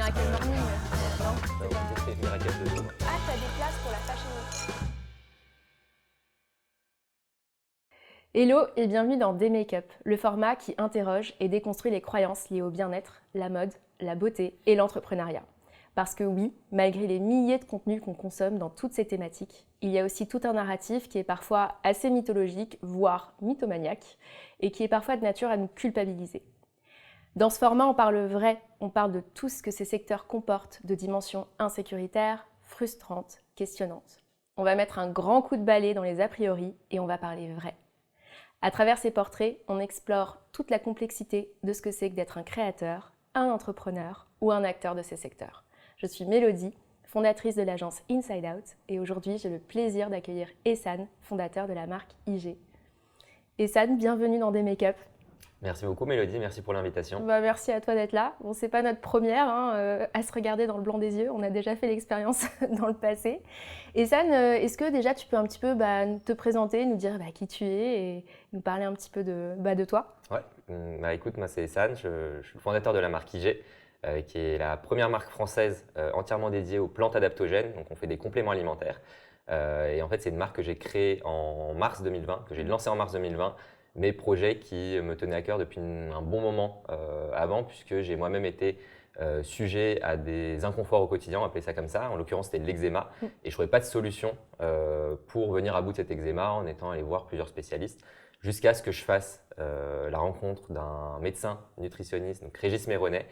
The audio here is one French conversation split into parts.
Miracle Morning, non? C'est pas... C'était Miracle de jour. Ah, t'as des places pour la Fashion Week. Hello et bienvenue dans Des Make-up, le format qui interroge et déconstruit les croyances liées au bien-être, la mode, la beauté et l'entrepreneuriat. Parce que oui, malgré les milliers de contenus qu'on consomme dans toutes ces thématiques, il y a aussi tout un narratif qui est parfois assez mythologique, voire mythomaniaque, et qui est parfois de nature à nous culpabiliser. Dans ce format, on parle vrai, on parle de tout ce que ces secteurs comportent de dimensions insécuritaires, frustrantes, questionnantes. On va mettre un grand coup de balai dans les a priori et on va parler vrai. À travers ces portraits, on explore toute la complexité de ce que c'est que d'être un créateur, un entrepreneur ou un acteur de ces secteurs. Je suis Mélodie, fondatrice de l'agence Inside Out, et aujourd'hui j'ai le plaisir d'accueillir Ehsan, fondateur de la marque IG. Ehsan, bienvenue dans Des Make-up. Merci beaucoup Mélodie, merci pour l'invitation. Merci à toi d'être là. Bon, c'est pas notre première à se regarder dans le blanc des yeux, on a déjà fait l'expérience dans le passé. Ehsan, est-ce que déjà tu peux un petit peu te présenter, nous dire qui tu es et nous parler un petit peu de toi? Ouais, écoute, moi c'est Ehsan, je suis le fondateur de la marque IG, qui est la première marque française entièrement dédiée aux plantes adaptogènes, donc on fait des compléments alimentaires. Et en fait c'est une marque que j'ai créée en mars 2020, que j'ai lancée en mars 2020, mes projets qui me tenaient à cœur depuis un bon moment avant, puisque j'ai moi-même été sujet à des inconforts au quotidien, on va appeler ça comme ça. En l'occurrence, c'était l'eczéma. Et je ne trouvais pas de solution pour venir à bout de cet eczéma en étant allé voir plusieurs spécialistes, jusqu'à ce que je fasse la rencontre d'un médecin nutritionniste, donc Régis Méronnet,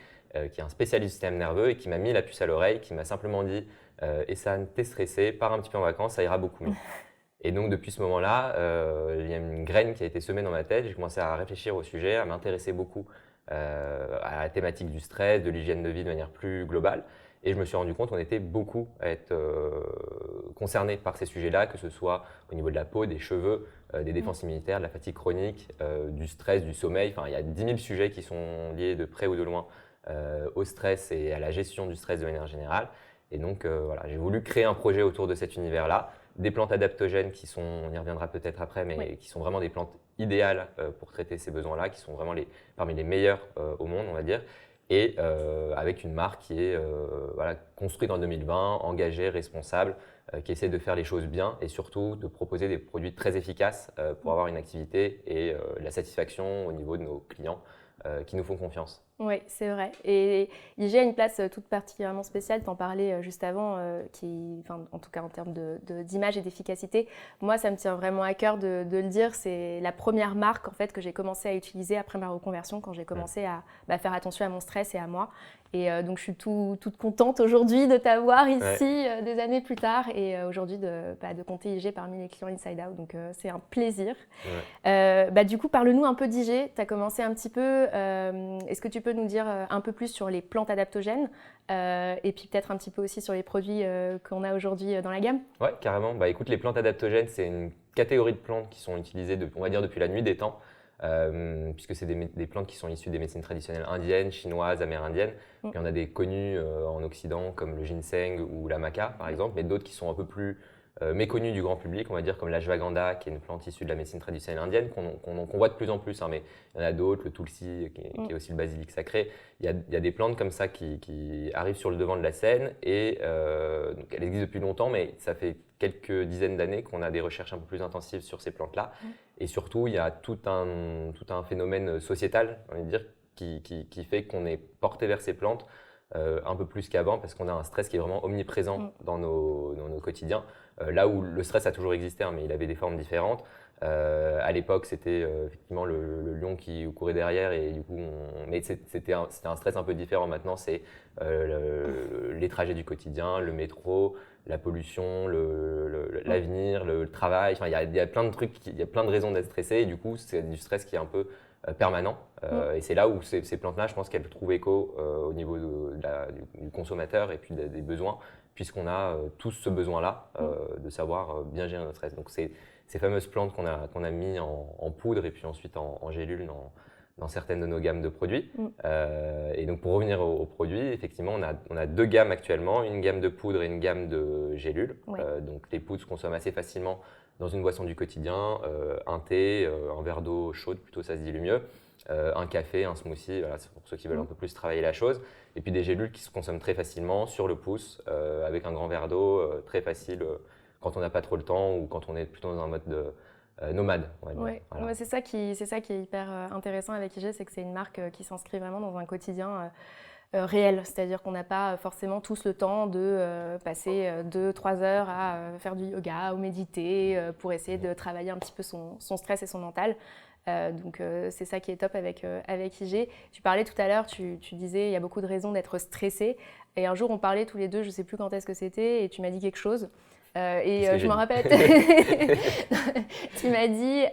qui est un spécialiste du système nerveux et qui m'a mis la puce à l'oreille, qui m'a simplement dit Ehsan, t'es stressé, pars un petit peu en vacances, ça ira beaucoup mieux. Et donc, depuis ce moment-là, il y a une graine qui a été semée dans ma tête. J'ai commencé à réfléchir au sujet, à m'intéresser beaucoup à la thématique du stress, de l'hygiène de vie de manière plus globale. Et je me suis rendu compte qu'on était beaucoup à être concernés par ces sujets-là, que ce soit au niveau de la peau, des cheveux, des défenses immunitaires, de la fatigue chronique, du stress, du sommeil. Enfin, il y a 10 000 sujets qui sont liés de près ou de loin au stress et à la gestion du stress de manière générale. Et donc, voilà, j'ai voulu créer un projet autour de cet univers-là. Des plantes adaptogènes qui sont, on y reviendra peut-être après, mais qui sont vraiment des plantes idéales pour traiter ces besoins-là, qui sont vraiment parmi les meilleures au monde, on va dire, et avec une marque qui est construite en 2020, engagée, responsable, qui essaie de faire les choses bien et surtout de proposer des produits très efficaces pour avoir une activité et la satisfaction au niveau de nos clients qui nous font confiance. Oui, c'est vrai. Et IG a une place toute particulièrement spéciale, t'en parlais juste avant, en tout cas en termes d'image et d'efficacité. Moi, ça me tient vraiment à cœur de le dire. C'est la première marque en fait, que j'ai commencé à utiliser après ma reconversion, quand j'ai commencé à faire attention à mon stress et à moi. Et donc, je suis toute contente aujourd'hui de t'avoir ici des années plus tard et aujourd'hui de compter IG parmi les clients Inside Out. Donc, c'est un plaisir. Du coup, parle-nous un peu d'IG. Tu as commencé un petit peu. Est-ce que tu peux nous dire un peu plus sur les plantes adaptogènes et puis peut-être un petit peu aussi sur les produits qu'on a aujourd'hui dans la gamme? Ouais, carrément. Écoute, les plantes adaptogènes, c'est une catégorie de plantes qui sont utilisées, on va dire, depuis la nuit des temps. Puisque c'est des plantes qui sont issues des médecines traditionnelles indiennes, chinoises, amérindiennes. Puis on a des connues en Occident comme le ginseng ou la maca par exemple, mais d'autres qui sont un peu plus méconnues du grand public, on va dire comme l'ashwagandha qui est une plante issue de la médecine traditionnelle indienne qu'on voit de plus en plus, mais il y en a d'autres, le tulsi qui est aussi le basilic sacré. Il y a des plantes comme ça qui arrivent sur le devant de la scène et donc elles existent depuis longtemps, mais ça fait quelques dizaines d'années qu'on a des recherches un peu plus intensives sur ces plantes-là. Et surtout, il y a tout un phénomène sociétal, on va dire, qui fait qu'on est porté vers ces plantes un peu plus qu'avant parce qu'on a un stress qui est vraiment omniprésent dans nos quotidiens. Là où le stress a toujours existé, mais il avait des formes différentes. À l'époque, c'était effectivement le lion qui courait derrière et du coup, mais c'était un stress un peu différent. Maintenant, c'est les trajets du quotidien, le métro, la pollution, l'avenir, le travail. Enfin, il y a plein de trucs, il y a plein de raisons d'être stressé et du coup, c'est du stress qui est un peu permanent. Et c'est là où ces plantes-là, je pense qu'elles trouvent écho au niveau du consommateur et puis des besoins, puisqu'on a tous ce besoin-là de savoir bien gérer notre stress. Donc, ces fameuses plantes qu'on a mis en poudre et puis ensuite en gélule dans certaines de nos gammes de produits. Et donc pour revenir aux produits, effectivement, on a deux gammes actuellement, une gamme de poudre et une gamme de gélules. Donc les poudres se consomment assez facilement dans une boisson du quotidien, un thé, un verre d'eau chaude, plutôt ça se dilue mieux. un café, un smoothie, voilà, c'est pour ceux qui veulent un peu plus travailler la chose. Et puis des gélules qui se consomment très facilement sur le pouce, avec un grand verre d'eau, très facile quand on n'a pas trop le temps ou quand on est plutôt dans un mode de nomade, on va dire. Ouais, Voilà. ouais, c'est ça qui est hyper intéressant avec IG, c'est que c'est une marque qui s'inscrit vraiment dans un quotidien réel. C'est-à-dire qu'on n'a pas forcément tous le temps de passer 2-3 heures à faire du yoga ou méditer pour essayer de travailler un petit peu son stress et son mental. Donc c'est ça qui est top avec IG. Tu parlais tout à l'heure, tu disais il y a beaucoup de raisons d'être stressé. Et un jour on parlait tous les deux, je ne sais plus quand est-ce que c'était, et tu m'as dit quelque chose. Je me rappelle, tu m'as dit,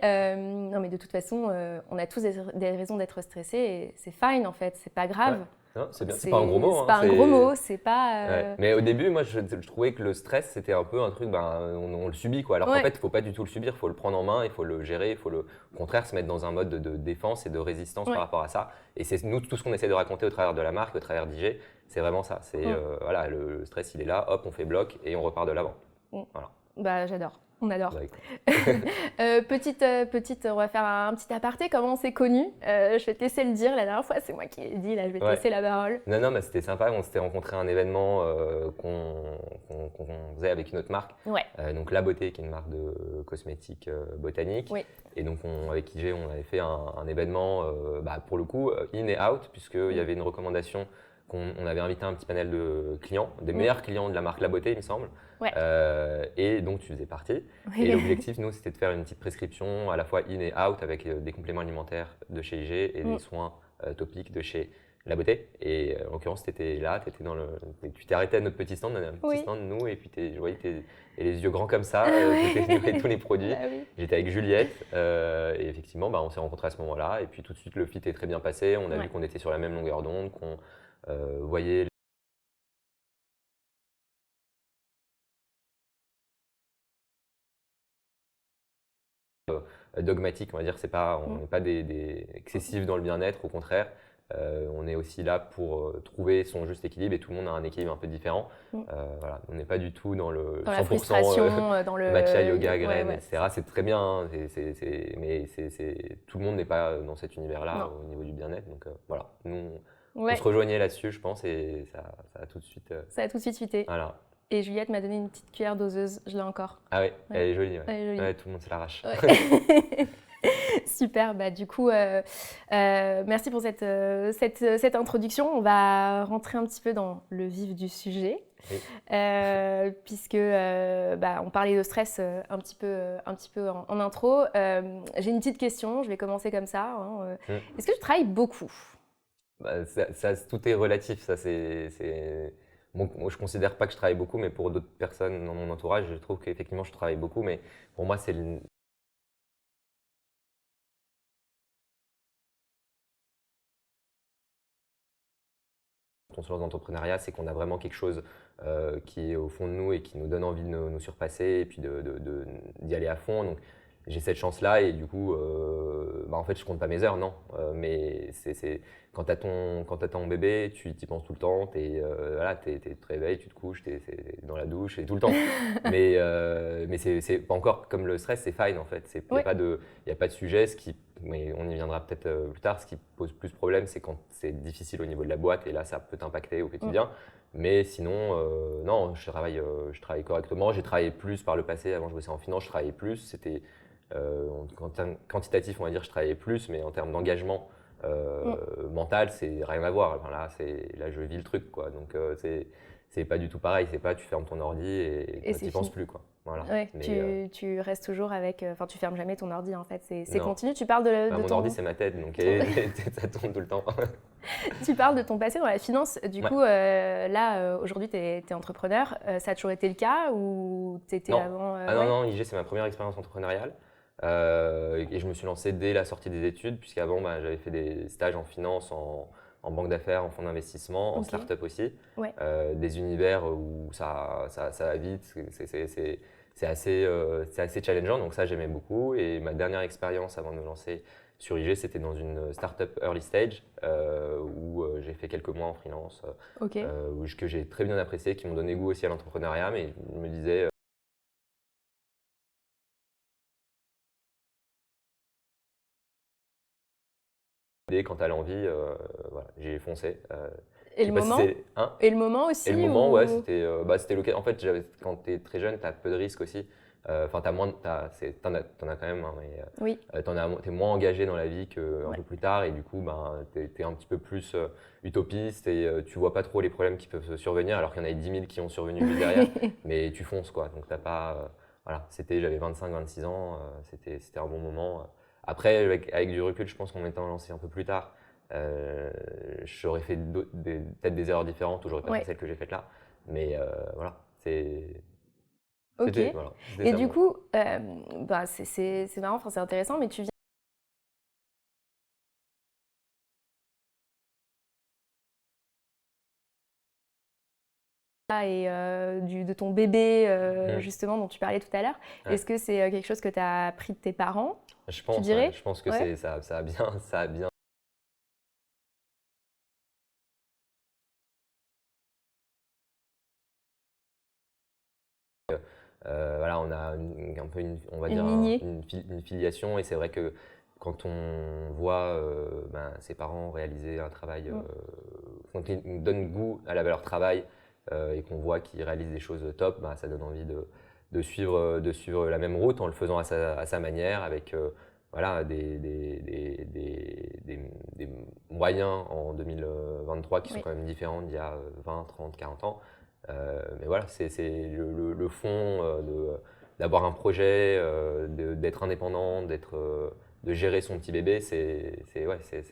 non mais de toute façon, on a tous des raisons d'être stressés et c'est fine en fait, c'est pas grave. Ouais. Non, c'est bien. C'est pas un gros mot. C'est pas un gros mot, c'est pas. Ouais. Mais au début, moi, je trouvais que le stress, c'était un peu un truc, on le subit, quoi. Alors qu'en fait, il faut pas du tout le subir, il faut le prendre en main, il faut le gérer, il faut au contraire se mettre dans un mode de défense et de résistance par rapport à ça. Et c'est nous, tout ce qu'on essaie de raconter au travers de la marque, au travers d'IG, c'est vraiment ça. C'est voilà, le stress, il est là, hop, on fait bloc et on repart de l'avant. Voilà. Bah, j'adore. On adore. Bah, petite, on va faire un petit aparté. Comment on s'est connus Je vais te laisser le dire. La dernière fois, c'est moi qui l'ai dit. Là, je vais te laisser la parole. Non, mais c'était sympa. On s'était rencontré à un événement qu'on faisait avec une autre marque. Ouais. Donc La Beauté, qui est une marque de cosmétiques botaniques. Oui. Et donc avec IG, on avait fait un événement, pour le coup, in et out, puisqu'il y avait une recommandation on avait invité un petit panel de clients, des meilleurs clients de la marque La Beauté, il me semble. Ouais. Et donc, tu faisais partie. Oui. Et l'objectif, nous, c'était de faire une petite prescription à la fois in et out avec des compléments alimentaires de chez IG et des soins topiques de chez La Beauté. Et en l'occurrence, tu étais là, tu t'es arrêté à notre petit stand, on avait un petit stand, nous, et puis je voyais et les yeux grands comme ça, tu étais venu avec tous les produits. Bah oui. J'étais avec Juliette, et effectivement, on s'est rencontrés à ce moment-là. Et puis tout de suite, le fit est très bien passé. On a vu qu'on était sur la même longueur d'onde, qu'on voyait dogmatique, on va dire, on n'est pas des excessifs dans le bien-être, au contraire. On est aussi là pour trouver son juste équilibre et tout le monde a un équilibre un peu différent. Voilà, on n'est pas du tout dans le dans 100% la frustration, dans le matcha, yoga, graines, etc. ça. C'est très bien, hein, mais tout le monde n'est pas dans cet univers-là au niveau du bien-être. Donc voilà, nous, on se rejoignait là-dessus, je pense, et ça a tout de suite. Ça a tout de suite fité. Voilà. Et Juliette m'a donné une petite cuillère doseuse, je l'ai encore. Ah oui, elle est jolie. Ouais. Elle est jolie. Ouais, tout le monde se l'arrache. Ouais. Super, du coup, merci pour cette introduction. On va rentrer un petit peu dans le vif du sujet, puisque on parlait de stress un petit peu en intro. J'ai une petite question, je vais commencer comme ça. Est-ce que tu travailles beaucoup ? Tout est relatif, ça c'est... Bon, moi, je ne considère pas que je travaille beaucoup, mais pour d'autres personnes dans mon entourage, je trouve qu'effectivement je travaille beaucoup, mais pour moi c'est quand on se lance dans l'entrepreneuriat, c'est qu'on a vraiment quelque chose qui est au fond de nous et qui nous donne envie de nous surpasser et puis d'y aller à fond. Donc, j'ai cette chance-là et du coup, en fait, je compte pas mes heures, non. Mais quand tu as ton bébé, tu y penses tout le temps, tu te réveilles, tu te couches, tu es dans la douche et tout le temps. mais c'est pas encore comme le stress, c'est fine en fait. Il n'y a pas de sujet. Mais on y viendra peut-être plus tard. Ce qui pose plus problème, c'est quand c'est difficile au niveau de la boîte et là, ça peut t'impacter au quotidien. Mais sinon, non, je travaille correctement. J'ai travaillé plus par le passé. Avant, je bossais en finance, je travaillais plus. C'était quantitatif, on va dire, je travaillais plus, mais en termes d'engagement mental, c'est rien à voir. Enfin, là, je vis le truc, quoi. Donc, c'est pas du tout pareil. C'est pas tu fermes ton ordi et tu n'y penses plus, quoi. Voilà. Ouais, tu restes toujours avec. Enfin, tu fermes jamais ton ordi, en fait. C'est continu. Tu parles mon ordi, c'est ma tête, donc ça tourne tout le temps. Tu parles de ton passé dans la finance. Du coup, là, aujourd'hui, tu es entrepreneur. Ça a toujours été le cas ou tu étais avant Non, IG, c'est ma première expérience entrepreneuriale. Et je me suis lancé dès la sortie des études, puisqu'avant, j'avais fait des stages en finance, en banque d'affaires, en fonds d'investissement, en start-up aussi. Des univers où ça va vite, c'est assez challengeant, donc ça, j'aimais beaucoup. Et ma dernière expérience avant de me lancer sur IG, c'était dans une start-up early stage où j'ai fait quelques mois en freelance, que j'ai très bien apprécié, qui m'ont donné goût aussi à l'entrepreneuriat, mais je me disais… Dès quand tu as l'envie, voilà, j'ai foncé. Et Je le sais pas si moment c'est. Hein? Et le moment aussi Et le moment, ouais, ou... c'était l'occasion. En fait, quand tu es très jeune, tu as peu de risques aussi. Enfin, t'en as quand même, hein, mais Oui, t'es moins engagé dans la vie qu'un ouais. peu plus tard. Et du coup, ben, tu es un petit peu plus utopiste et tu vois pas trop les problèmes qui peuvent survenir, alors qu'il y en a 10 000 qui ont survenu juste derrière. Mais tu fonces, quoi. Donc, t'as pas. Voilà, j'avais 25-26 ans, c'était un bon moment. Après, avec du recul, je pense qu'en m'étant lancé un peu plus tard, j'aurais fait peut-être des erreurs différentes ou j'aurais pas fait Ouais, celles que j'ai faites là. Mais voilà, ok. c'était Et ça. du coup, bah, c'est marrant, enfin, c'est intéressant, mais tu viens là et de ton bébé, Mm. justement, dont tu parlais tout à l'heure. Ouais. Est-ce que c'est quelque chose que tu as appris de tes parents, Je tu pense, ouais. dirais? Je pense que Ouais. ça a bien, ça a bien. Voilà, on a un peu on va Une dire lignée? une filiation et c'est vrai que quand on voit ben, ses parents réaliser un travail, Mm. quand ils nous donnent goût à leur travail et qu'on voit qu'ils réalisent des choses top, ben, ça donne envie de suivre la même route en le faisant à sa manière avec voilà, des moyens en 2023 qui sont Oui. quand même différents d'il y a 20, 30, 40 ans. Mais voilà, c'est le fond d'avoir un projet, d'être indépendant, de gérer son petit bébé. Ouais, c'est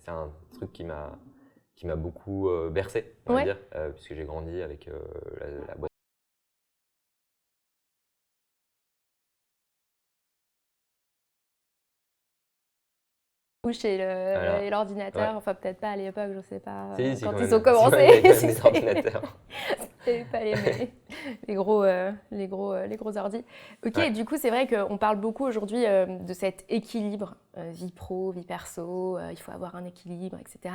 un truc qui m'a beaucoup bercé, on va Ouais. dire, puisque j'ai grandi avec la boîte. Chez Voilà. Ouais. l'ordinateur, enfin peut-être pas à l'époque, je sais pas, Si, quand quand ils ont même, si, il commencé, y avait quand même si des c'est ordinateurs. c'était pas les gros ordi. Ok, Ouais. du coup c'est vrai qu'on parle beaucoup aujourd'hui de cet équilibre vie pro, vie perso, il faut avoir un équilibre, etc.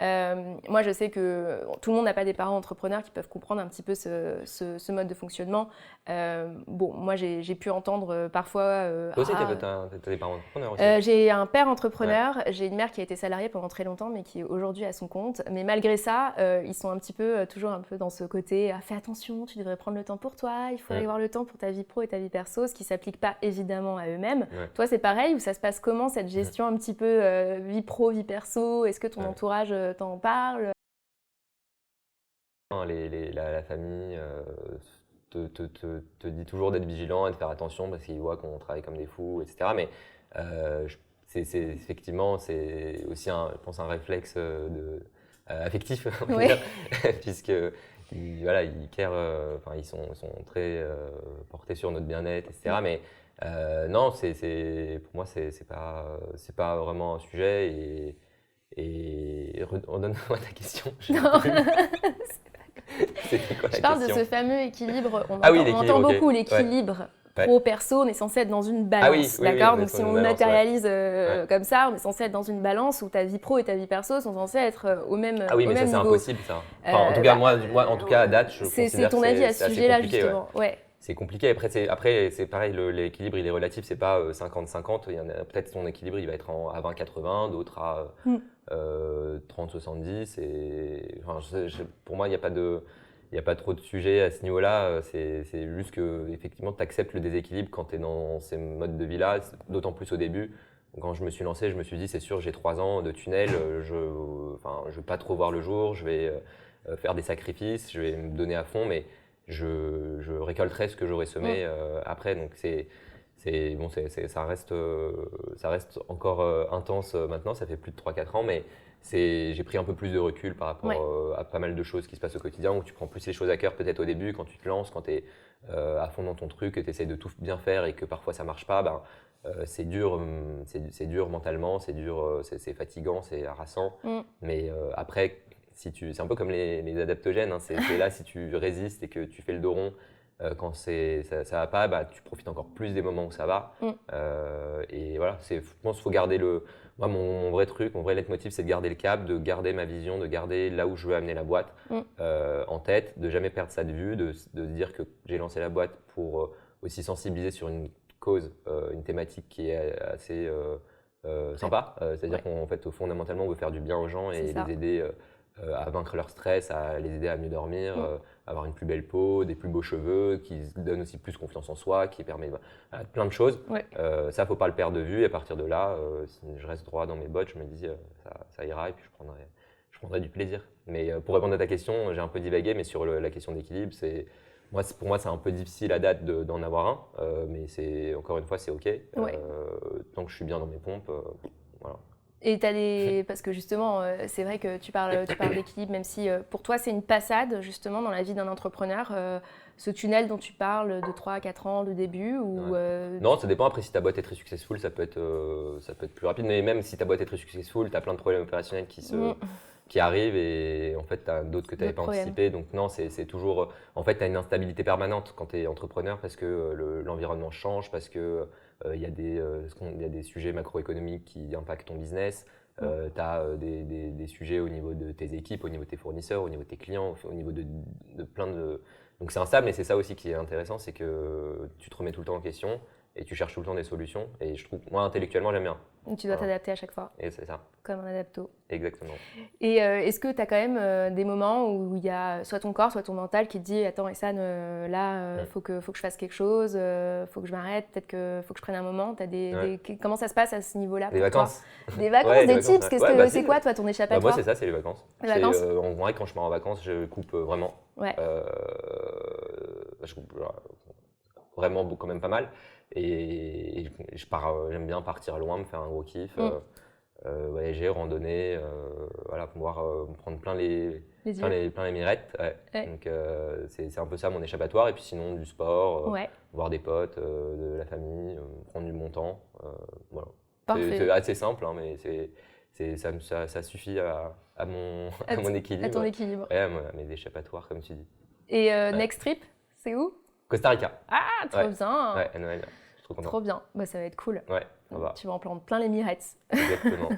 Hmm. Moi je sais que tout le monde n'a pas des parents entrepreneurs qui peuvent comprendre un petit peu ce mode de fonctionnement. Bon, moi j'ai pu entendre parfois Toi aussi, t'as des parents entrepreneurs aussi. j'ai un père Ouais. entrepreneur, j'ai une mère qui a été salariée pendant très longtemps, mais qui est aujourd'hui à son compte. Mais malgré ça, ils sont un petit peu, toujours un peu dans ce côté fais attention, tu devrais prendre le temps pour toi, il faut Hmm. avoir le temps pour ta vie pro et ta vie perso, ce qui ne s'applique pas évidemment à eux-mêmes. Ouais. Toi, c'est pareil, ou ça se passe comment cette gestion un petit peu vie pro, vie perso? Est-ce que ton Ouais. entourage t'en parle? La famille te dit toujours d'être vigilant et de faire attention parce qu'ils voient qu'on travaille comme des fous, etc. Mais effectivement, c'est aussi, je pense, un réflexe affectif, on va Ouais. dire, puisque voilà, ils care, enfin, ils sont très portés sur notre bien-être, etc. Mais non, pour moi, c'est pas vraiment un sujet. Et redonne-moi ta question, je sais Non. plus. C'était quoi Je la parle de question? ce fameux équilibre. Ah oui, On entend l'équilibre, ok. beaucoup Ouais, l'équilibre ouais. pro-perso, on est censé être dans une Ah oui, balance, oui, oui, d'accord? on est Donc sur si une on le balance, ouais. matérialise Ouais. comme ça, on est censé être dans une balance où ta vie pro et ta vie perso sont censées être Ah oui, au mais ça, même c'est niveau. impossible, ça. Enfin, en tout cas, Bah, en tout cas, à date, je c'est considère que ton avis à ce c'est assez sujet-là, compliqué, ouais. justement. Ouais. C'est compliqué. Après, c'est pareil, l'équilibre, il est relatif. C'est pas 50-50. Il y en a peut-être ton équilibre, il va être à 20-80, d'autres à Mm. 30-70. Enfin, pour moi, il y a pas trop de sujets à ce niveau-là. C'est juste que effectivement, tu acceptes le déséquilibre quand tu es dans ces modes de vie-là, d'autant plus au début. Quand je me suis lancé, je me suis dit, c'est sûr, j'ai 3 ans de tunnel, enfin, je vais pas trop voir le jour, je vais faire des sacrifices, je vais me donner à fond, mais je récolterai ce que j'aurai Mm. semé après. Donc bon, ça reste encore intense maintenant, ça fait plus de 3-4 ans, mais j'ai pris un peu plus de recul par rapport Ouais. à pas mal de choses qui se passent au quotidien, où tu prends plus les choses à cœur peut-être au début, quand tu te lances, quand tu es à fond dans ton truc, que tu essaies de tout bien faire et que parfois ça marche pas, ben, c'est dur, c'est dur mentalement, c'est dur, c'est fatigant, c'est harassant. Mm. Mais après, c'est un peu comme les adaptogènes, hein, c'est là si tu résistes et que tu fais le dos rond quand ça va pas, bah, tu profites encore plus des moments où ça va. Mm. Et voilà, je pense qu'il faut garder moi, mon vrai truc, mon vrai leitmotiv, c'est de garder le cap, de garder ma vision, de garder là où je veux amener la boîte Mm. en tête, de jamais perdre ça de vue, de se dire que j'ai lancé la boîte pour aussi sensibiliser sur une cause, une thématique qui est assez sympa. C'est-à-dire qu'en fait, fondamentalement, on veut faire du bien aux gens C'est et ça. les aider à vaincre leur stress, à les aider à mieux dormir, avoir une plus belle peau, des plus beaux cheveux, qui se donnent aussi plus confiance en soi, qui permet plein de choses. Ouais. Ça, faut pas le perdre de vue. Et à partir de là, si je reste droit dans mes bottes, je me dis ça ira et puis je prendrai du plaisir. Mais pour répondre à ta question, j'ai un peu divagué, mais sur la question d'équilibre, pour moi, c'est un peu difficile à date d'en avoir un, mais encore une fois, c'est OK. Ouais. Tant que je suis bien dans mes pompes, voilà. Et parce que justement, c'est vrai que tu parles d'équilibre, même si pour toi c'est une passade justement dans la vie d'un entrepreneur, ce tunnel dont tu parles de 3 à 4 ans de début ou Ouais. Non, ça dépend. Après, si ta boîte est très successful, ça peut être plus rapide. Mais même si ta boîte est très successful, tu as plein de problèmes opérationnels qui arrivent et en fait, tu as d'autres que tu n'avais pas anticipés. Donc, non, c'est toujours. En fait, tu as une instabilité permanente quand tu es entrepreneur parce que l'environnement change, parce que il y a des sujets macroéconomiques qui impactent ton business. Tu as des sujets au niveau de tes équipes, au niveau de tes fournisseurs, au niveau de tes clients, au niveau de plein de. Donc c'est instable, mais c'est ça aussi qui est intéressant, c'est que tu te remets tout le temps en question et tu cherches tout le temps des solutions. Et je trouve, moi intellectuellement, j'aime bien. tu dois t'adapter à chaque fois, Et c'est ça, comme un adapto. exactement. Et est-ce que tu as quand même des moments où il y a soit ton corps, soit ton mental qui te dit attends Essane, là, faut que je fasse quelque chose, faut que je m'arrête, peut-être que faut que je prenne un moment. Comment ça se passe à ce niveau-là pour Des vacances. toi? Des vacances, Ouais, des vacances, tips, ouais. c'est quoi toi ton échappatoire? Moi, c'est ça, c'est les vacances. Les vacances? En vrai, quand je pars en vacances, je coupe vraiment. Ouais. Je coupe vraiment quand même pas mal. Et j'aime bien partir loin, me faire un gros kiff. Voyager, randonner, voilà, pouvoir me prendre plein les mirettes. Ouais. Ouais. Donc c'est un peu ça mon échappatoire. Et puis sinon du sport, Ouais. voir des potes, de la famille, prendre du bon temps. Voilà. Parfait. C'est assez simple, hein, mais ça suffit à mon équilibre. À ton équilibre. Ouais, à mes échappatoires, comme tu dis. Et next trip, c'est où? Costa Rica. Ah, trop bien. Ouais, à Noël. Je suis trop content. Trop bien. Bah, ça va être cool. Ouais, on va. Tu vas en prendre plein les mirettes. Exactement.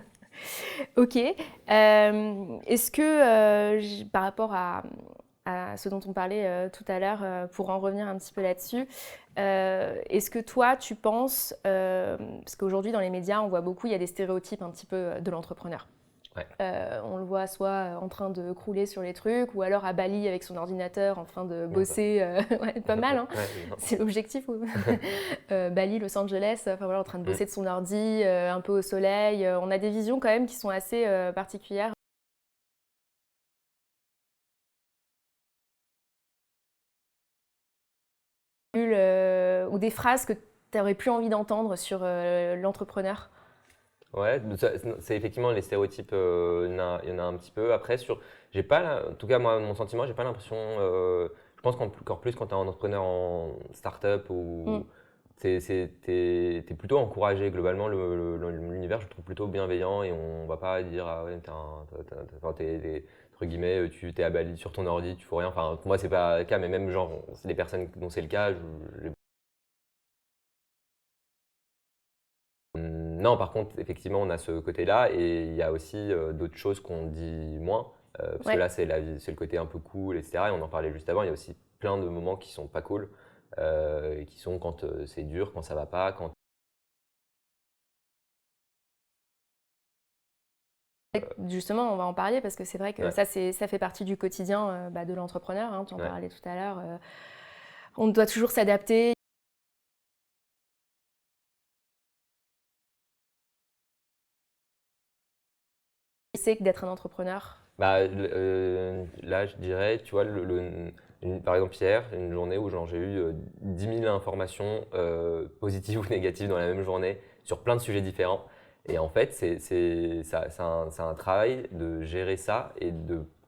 Ok. Est-ce que par rapport à ce dont on parlait tout à l'heure, pour en revenir un petit peu là-dessus, est-ce que toi tu penses, parce qu'aujourd'hui dans les médias on voit beaucoup, il y a des stéréotypes un petit peu de l'entrepreneur. Ouais. On le voit soit en train de crouler sur les trucs ou alors à Bali avec son ordinateur en train de bosser, ouais, pas mal, hein. Ouais, C'est l'objectif. Bali, Los Angeles, enfin voilà, en train de bosser de son ordi, un peu au soleil. On a des visions quand même qui sont assez particulières. Ou des phrases que tu n'aurais plus envie d'entendre sur l'entrepreneur. Ouais, c'est effectivement les stéréotypes, il y en a un petit peu. Après, j'ai pas, en tout cas, moi, mon sentiment, j'ai pas l'impression. Je pense qu'encore plus quand tu es un entrepreneur en start-up ou t'es plutôt encouragé. Globalement, l'univers, je le trouve plutôt bienveillant et on va pas dire ah ouais, entre guillemets, tu t'es à Bali sur ton ordi, tu fais rien. Enfin, pour moi, c'est pas le cas, mais même genre, c'est les personnes dont c'est le cas, non, par contre, effectivement, on a ce côté-là et il y a aussi d'autres choses qu'on dit moins. Parce que là, c'est le côté un peu cool, etc. Et on en parlait juste avant. Il y a aussi plein de moments qui sont pas cool, qui sont quand c'est dur, quand ça va pas, quand. Justement, on va en parler parce que c'est vrai que ça fait partie du quotidien de l'entrepreneur. Hein, tu en parlais tout à l'heure. On doit toujours s'adapter. C'est que d'être un entrepreneur. Bah, là, je dirais, tu vois, par exemple, hier, une journée où j'ai eu 10 000 informations positives ou négatives dans la même journée sur plein de sujets différents. Et en fait, c'est un travail de gérer ça et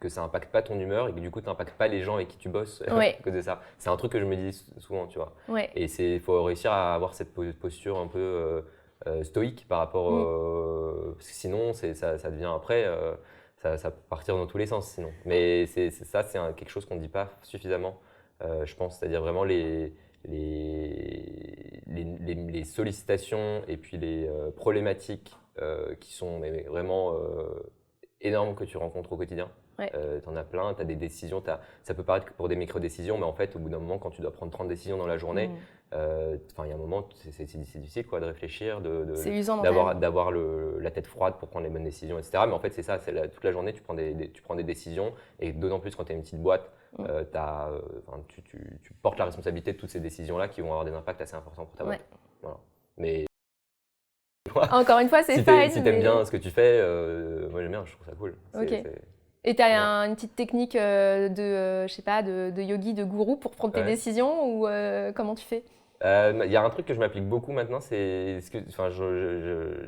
que ça n'impacte pas ton humeur et que du coup, tu n'impactes pas les gens avec qui tu bosses à cause de ça. C'est un truc que je me dis souvent, tu vois. Ouais. Et il faut réussir à avoir cette posture un peu stoïque par rapport. Parce que sinon, ça devient après. Ça peut partir dans tous les sens sinon. Mais c'est quelque chose qu'on ne dit pas suffisamment, je pense. C'est-à-dire vraiment les sollicitations et puis les problématiques qui sont vraiment énormes que tu rencontres au quotidien. Ouais. Tu en as plein, tu as des décisions, ça peut paraître que pour des micro-décisions, mais en fait, au bout d'un moment, quand tu dois prendre 30 décisions dans la journée, Il y a un moment, c'est difficile quoi, de réfléchir, C'est usant mentalement. d'avoir la tête froide pour prendre les bonnes décisions, etc. Mais en fait, c'est ça, toute la journée, tu prends des décisions, et d'autant plus quand tu es une petite boîte, tu portes la responsabilité de toutes ces décisions-là qui vont avoir des impacts assez importants pour ta boîte. Voilà. Mais encore une fois, c'est fine. Si t'aimes bien ce que tu fais, moi j'aime bien, je trouve ça cool. Et tu as une petite technique je sais pas, de yogi, de gourou pour prendre tes décisions ou comment tu fais? Il y a un truc que je m'applique beaucoup maintenant, c'est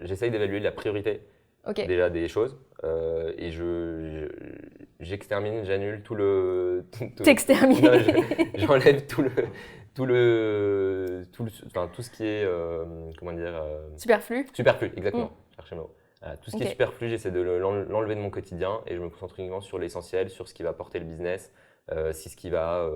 j'essaye d'évaluer la priorité déjà des choses et j'extermine, j'annule tout le. T'extermines. J'enlève tout ce qui est comment dire. Superflu. Superflu, exactement. Cherchez le mot. Tout ce qui est superflu, j'essaie de l'enlever de mon quotidien et je me concentre uniquement sur l'essentiel, sur ce qui va porter le business, ce qui va.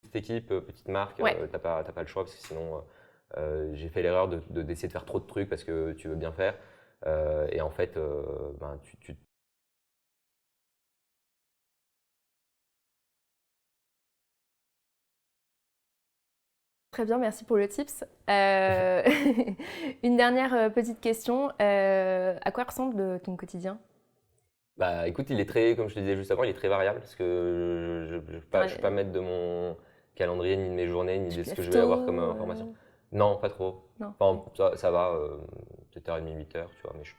Petite équipe, petite marque, t'as pas le choix parce que sinon j'ai fait l'erreur d'essayer de faire trop de trucs parce que tu veux bien faire et en fait tu Très bien, merci pour le tips. Une dernière petite question. À quoi ressemble ton quotidien? Bah écoute, il est très, comme je te disais juste avant, il est très variable parce que je ne suis pas maître de mon calendrier, ni de mes journées, ni de ce que je vais avoir comme information. Non, pas trop. Non. Enfin, ça va, 7h30, 8h, tu vois, mais je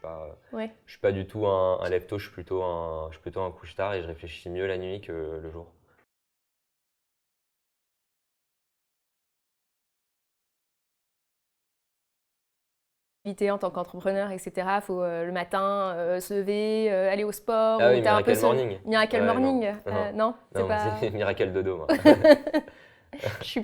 suis pas du tout un lève-tôt, je suis plutôt un couche-tard et je réfléchis mieux la nuit que le jour. En tant qu'entrepreneur, etc. Il faut le matin se lever, aller au sport. Ah oui, Miracle Morning. Miracle Morning. Non, c'est pas. C'est Miracle Dodo, moi. Je suis.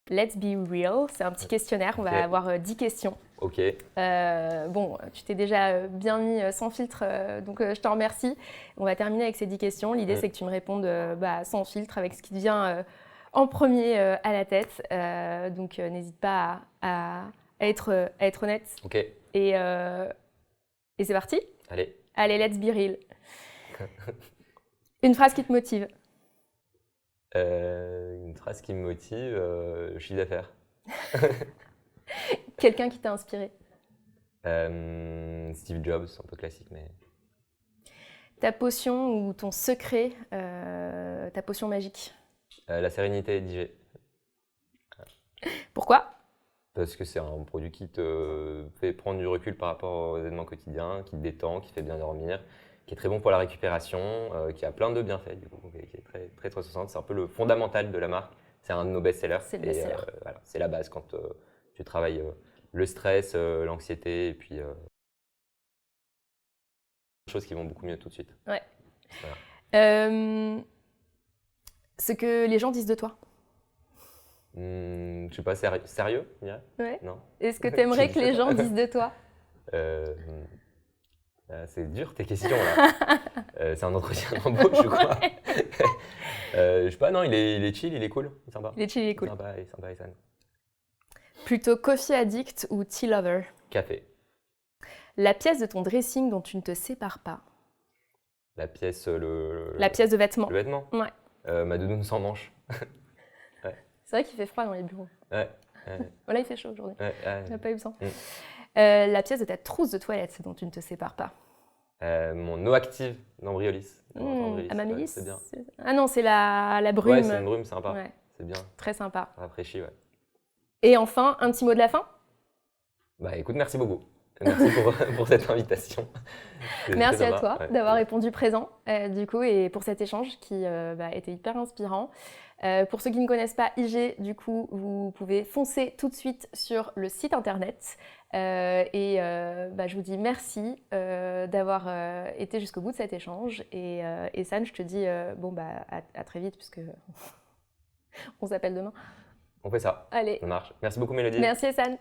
Let's be real, c'est un petit questionnaire. On va avoir 10 questions. Ok. Bon, tu t'es déjà bien mis sans filtre, donc je te remercie. On va terminer avec ces 10 questions. L'idée, c'est que tu me répondes sans filtre, avec ce qui te vient en premier à la tête. Donc, n'hésite pas à être honnête. Ok. Et c'est parti. Allez, let's be real. Une phrase qui te motive. Une phrase qui me motive, le chiffre d'affaires. Quelqu'un qui t'a inspiré. Steve Jobs, un peu classique, mais. Ta potion ou ton secret, ta potion magique. La sérénité d'IG. Pourquoi? Parce que c'est un produit qui te fait prendre du recul par rapport aux événements quotidiens, qui te détend, qui te fait bien dormir, qui est très bon pour la récupération, qui a plein de bienfaits, du coup, qui est très, très 360. C'est un peu le fondamental de la marque. C'est un de nos best-sellers. C'est le best-seller. Voilà, c'est la base quand tu travailles le stress, l'anxiété et puis des choses qui vont beaucoup mieux tout de suite. Ouais. Voilà. Ce que les gens disent de toi. Je sais pas, sérieux, je dirais. Ouais. Non. Est-ce que tu aimerais que les gens disent de toi? C'est dur tes questions là. C'est un entretien d'embauche, je crois. Je sais pas, non, il est chill, il est cool, il est sympa. Il est chill, il est cool. Sympa et san. Plutôt coffee addict ou tea lover? Café. La pièce de ton dressing dont tu ne te sépares pas? La pièce, La pièce de vêtement. Le vêtement? Ouais. Ma doudoune sans manches. Ouais. C'est vrai qu'il fait froid dans les bureaux. Ouais. Voilà, il fait chaud aujourd'hui. On n'a pas eu besoin. La pièce de ta trousse de toilette dont tu ne te sépares pas? Mon eau active d'Ambryolis. Amaryllis, c'est bien. Ah non, c'est la brume. Ouais, c'est une brume sympa. Ouais. C'est bien. Très sympa. Ça rafraîchit, ouais. Et enfin, un petit mot de la fin? Bah écoute, merci beaucoup. Merci pour cette invitation. Merci à toi d'avoir répondu présent du coup et pour cet échange qui était hyper inspirant. Pour ceux qui ne connaissent pas IG, du coup, vous pouvez foncer tout de suite sur le site internet. Je vous dis merci d'avoir été jusqu'au bout de cet échange. Et San, je te dis à très vite puisque on s'appelle demain. On fait ça. Allez. Ça marche. Merci beaucoup Mélodie. Merci San.